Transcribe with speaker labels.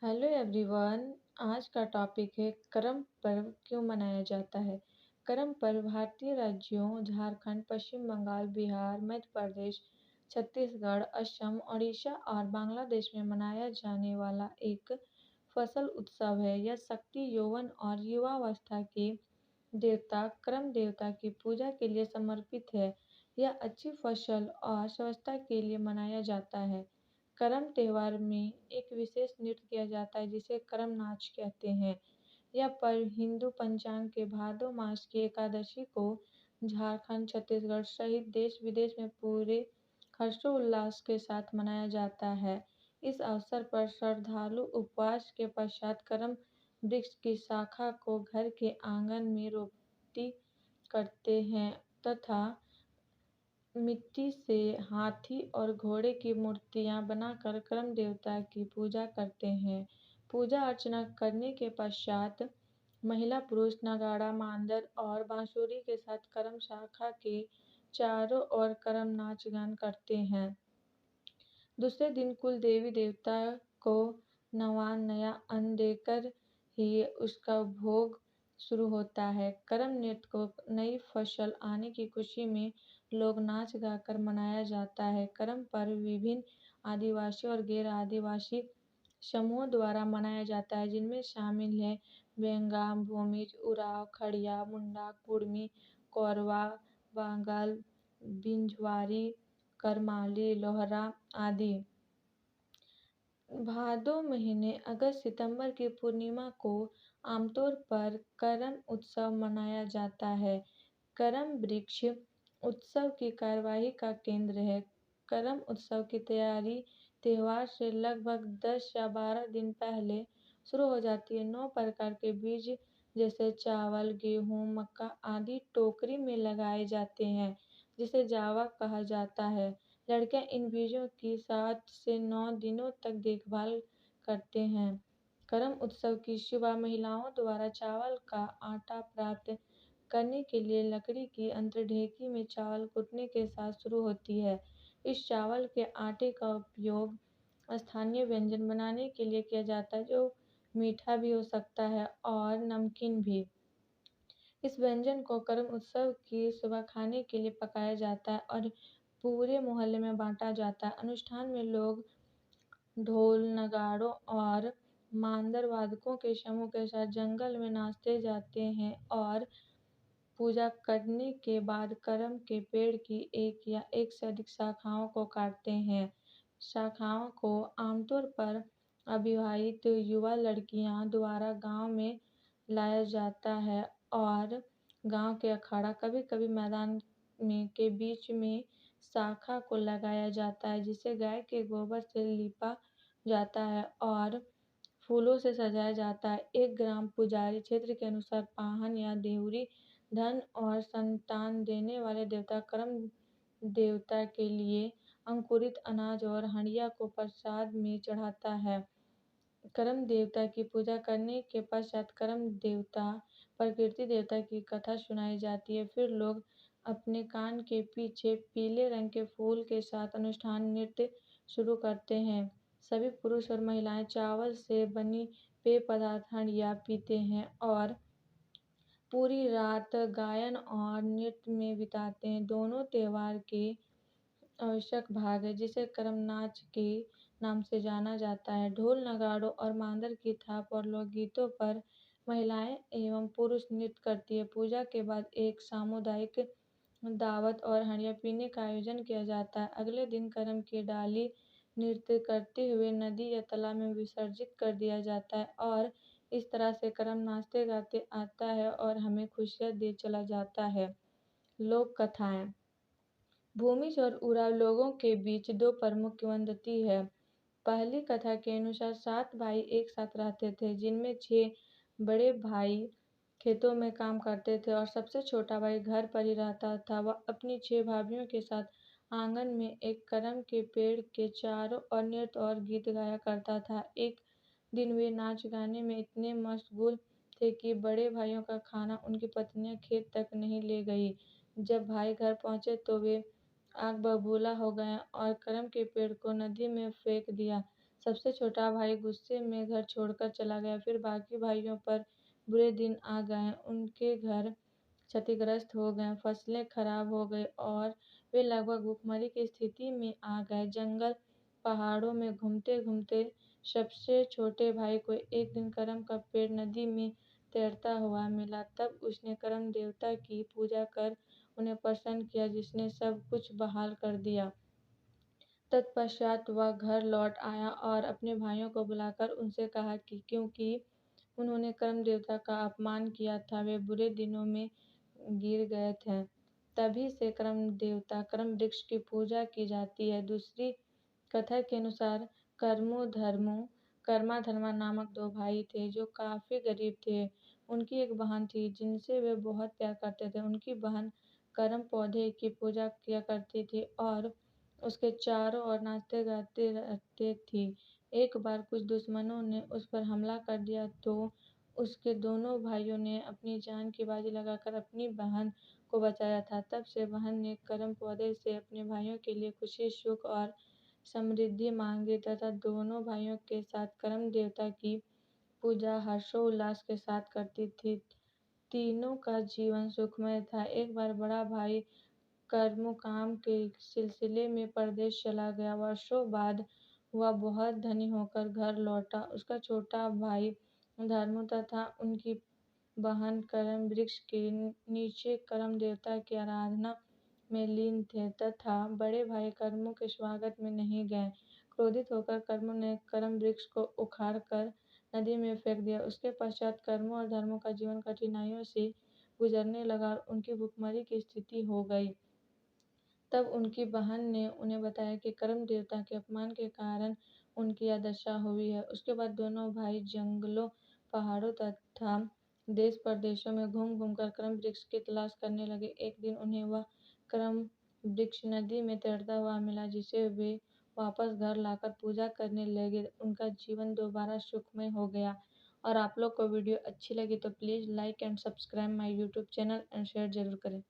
Speaker 1: Hello everyone. आज का topic है करम पर्व क्यों मनाया जाता है। करम पर्व भारतीय राज्यों झारखंड, पश्चिम बंगाल, बिहार, मध्य प्रदेश, छत्तीसगढ़, असम, ओडिशा और बांग्लादेश में मनाया जाने वाला एक फसल उत्सव है। यह शक्ति, यौवन और युवावस्था के देवता करम देवता की पूजा के लिए समर्पित है। यह अच्छी फसल और स्वच्छता के लिए मनाया जाता है। करम त्योहार में एक विशेष नृत्य किया जाता है जिसे करम नाच कहते हैं। यह पर्व हिंदू पंचांग के भादो मास की एकादशी को झारखंड, छत्तीसगढ़ सहित देश विदेश में पूरे हर्षोल्लास के साथ मनाया जाता है। इस अवसर पर श्रद्धालु उपवास के पश्चात करम वृक्ष की शाखा को घर के आंगन में रोपती करते हैं तथा मिट्टी से हाथी और घोड़े की मूर्तियां बनाकर करम देवता की पूजा करते हैं। पूजा अर्चना करने के पश्चात महिला पुरुष नगाड़ा, मांदर और बांसुरी के साथ करम शाखा के चारों ओर करम नाच गान करते हैं। दूसरे दिन कुल देवी देवता को नया अन्न देकर ही उसका भोग शुरू होता है। करम नृत्य को नई फसल आने की खुशी में लोग नाच गाकर मनाया जाता है। करम पर्व विभिन्न आदिवासी और गैर आदिवासी समूहों द्वारा मनाया जाता है, जिनमें शामिल है बेंगाम, भूमिज, उरांव, खड़िया, मुंडा, कुड़मी, कोरवा, बांगल, बिंझवारी, करमाली, लोहरा आदि। भादो महीने अगस्त सितंबर की पूर्णिमा को आमतौर पर करम उत्सव मनाया जाता है। करम वृक्ष उत्सव की कार्यवाही का केंद्र है। करम उत्सव की तैयारी त्योहार से लगभग 10 या 12 दिन पहले शुरू हो जाती है। 9 प्रकार के बीज जैसे चावल, गेहूं, मक्का आदि टोकरी में लगाए जाते हैं, जिसे जावा कहा जाता है। लड़कियां इन बीजों की 7 से 9 दिनों तक देखभाल करते हैं। करम उत्सव की सुबह महिलाओं द्वारा चावल का आटा प्राप्त करने के लिए लकड़ी की अंतर्ढेकी में चावल कूटने के साथ शुरू होती है। इस चावल के आटे का उपयोग स्थानीय व्यंजन बनाने के लिए किया जाता है, जो मीठा भी हो सकता है और नमकीन भी। इस व्यंजन को करम उत्सव की सुबह खाने के लिए पकाया जाता है और पूरे मोहल्ले में बांटा जाता है। अनुष्ठान में लोग ढोल, नगाड़ों और मांदर वादकों के समूह के साथ जंगल में नाचते जाते हैं और पूजा करने के बाद करम के पेड़ की एक या एक से अधिक शाखाओं को काटते हैं। शाखाओं को आमतौर पर अविवाहित युवा लड़कियां द्वारा गांव में लाया जाता है और गांव के अखाड़ा, कभी-कभी मैदान में के बीच में शाखा को लगाया जाता है, जिसे गाय के गोबर से लीपा जाता है और फूलों से सजाया जाता है। एक ग्राम पुजारी क्षेत्र के अनुसार पाहन या देहुरी धन और संतान देने वाले देवता करम देवता के लिए अंकुरित अनाज और हंडिया को प्रसाद में चढ़ाता है। करम देवता की पूजा करने के पश्चात करम देवता प्रकृति देवता की कथा सुनाई जाती है। फिर लोग अपने कान के पीछे पीले रंग के फूल के साथ अनुष्ठान नृत्य शुरू करते हैं। सभी पुरुष और महिलाएं चावल से बनी पेय पदार्थ हंडिया पीते हैं और पूरी रात गायन और नृत्य में बिताते हैं। दोनों त्योहार के आवश्यक भाग है, जिसे करम नाच के नाम से जाना जाता है। ढोल, नगाड़ों और मांदर की थाप और लोकगीतों पर महिलाएं एवं पुरुष नृत्य करती है। पूजा के बाद एक सामुदायिक दावत और हंडिया पीने का आयोजन किया जाता है। अगले दिन करम की डाली नृत्य करते हुए नदी या तालाब में विसर्जित कर दिया जाता है और इस तरह से करम नाचते गाते आता है और हमें खुशियाँ दे चला जाता है। लोक कथाएं। भूमिज और उराव लोगों के बीच दो प्रमुख किंवदंती है। पहली कथा के अनुसार 7 भाई एक साथ रहते थे, जिनमें 6 बड़े भाई खेतों में काम करते थे और सबसे छोटा भाई घर पर ही रहता था। वह अपनी 6 भाभियों के साथ आंगन में एक करम के पेड़ के चारों ओर नृत्य और गीत गाया करता था। एक दिन वे नाच गाने में इतने मशगूल थे कि बड़े भाइयों का खाना उनकी पत्नियां खेत तक नहीं ले गई। जब भाई घर पहुंचे तो वे आग बबूला हो गए और करम के पेड़ को नदी में फेंक दिया। सबसे छोटा भाई गुस्से में घर छोड़कर चला गया। फिर बाकी भाइयों पर बुरे दिन आ गए। उनके घर क्षतिग्रस्त हो गए, फसलें खराब हो गई और वे लगभग भुखमरी की स्थिति में आ गए। जंगल पहाड़ों में घूमते घूमते सबसे छोटे भाई को एक दिन करम का पेड़ नदी में तैरता हुआ मिला। तब उसने करम देवता की पूजा कर उन्हें प्रसन्न किया, जिसने सब कुछ बहाल कर दिया। तत्पश्चात वह घर लौट आया और अपने भाइयों को बुलाकर उनसे कहा कि क्योंकि उन्होंने कर्म देवता का अपमान किया था, वे बुरे दिनों में गिर गए थे। तभी से कर्म देवता कर्म वृक्ष की पूजा की जाती है। दूसरी कथा के अनुसार कर्मा धर्मा नामक दो भाई थे जो काफी गरीब थे। उनकी एक बहन थी जिनसे वे बहुत प्यार करते थे। उनकी बहन करम पौधे की पूजा किया करती थी और उसके चारों ओर नाचते गाते रहती थी। एक बार कुछ दुश्मनों ने उस पर हमला कर दिया तो उसके दोनों भाइयों ने अपनी जान की बाजी लगाकर अपनी बहन को बचाया था। तब से बहन ने करम पौधे से अपने भाइयों के लिए खुशी, सुख और समृद्धि मांगी तथा दोनों भाइयों के साथ करम देवता की पूजा हर्षोल्लास के साथ करती थी। तीनों का जीवन सुखमय था। एक बार बड़ा भाई कर्मकाम के सिलसिले में परदेश चला गया। वर्षों बाद वह बहुत धनी होकर घर लौटा। उसका छोटा भाई धर्मु तथा उनकी बहन करम वृक्ष के नीचे करम देवता की आराधना में लीन थे तथा बड़े भाई कर्मों के स्वागत में नहीं गए। क्रोधित होकर कर्मों ने करम वृक्ष को उखाड़ कर नदी में फेंक दिया। उसके पश्चात कर्मों और धर्मों का जीवन कठिनाइयों से गुजरने लगा और उनकी भुखमरी की स्थिति हो गई। तब उनकी बहन ने उन्हें बताया कि कर्म देवता के अपमान के कारण उनकी यह दशा हुई है। उसके बाद दोनों भाई जंगलों, पहाड़ों तथा देश प्रदेशों में घूम घूमकर कर्म वृक्ष की तलाश करने लगे। एक दिन उन्हें वह कर्म वृक्ष नदी में तैरता हुआ मिला, जिसे वे वापस घर लाकर पूजा करने लगे। उनका जीवन दोबारा सुखमय हो गया। और आप लोग को वीडियो अच्छी लगी तो please like and subscribe my YouTube channel and share जरूर करें।